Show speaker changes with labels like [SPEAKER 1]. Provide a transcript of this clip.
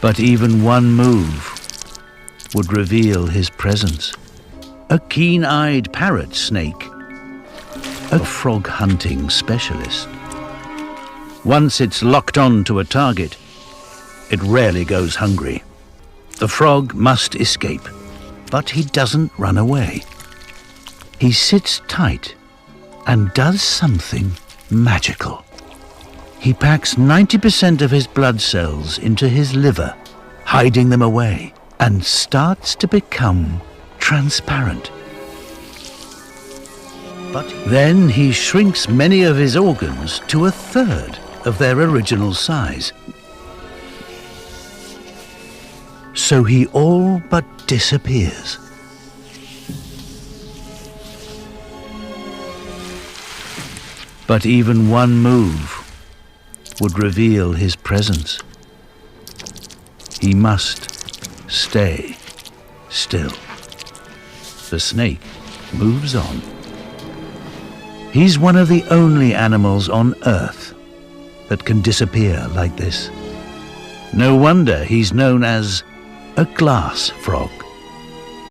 [SPEAKER 1] But even one move would reveal his presence. A keen-eyed parrot snake, a frog hunting specialist. Once it's locked on to a target, it rarely goes hungry. The frog must escape, but he doesn't run away. He sits tight and does something magical. He packs 90% of his blood cells into his liver, hiding them away, and starts to become transparent. But then he shrinks many of his organs to a third of their original size. So he all but disappears. But even one move would reveal his presence. He must stay still. The snake moves on. He's one of the only animals on Earth that can disappear like this. No wonder he's known as a glass frog.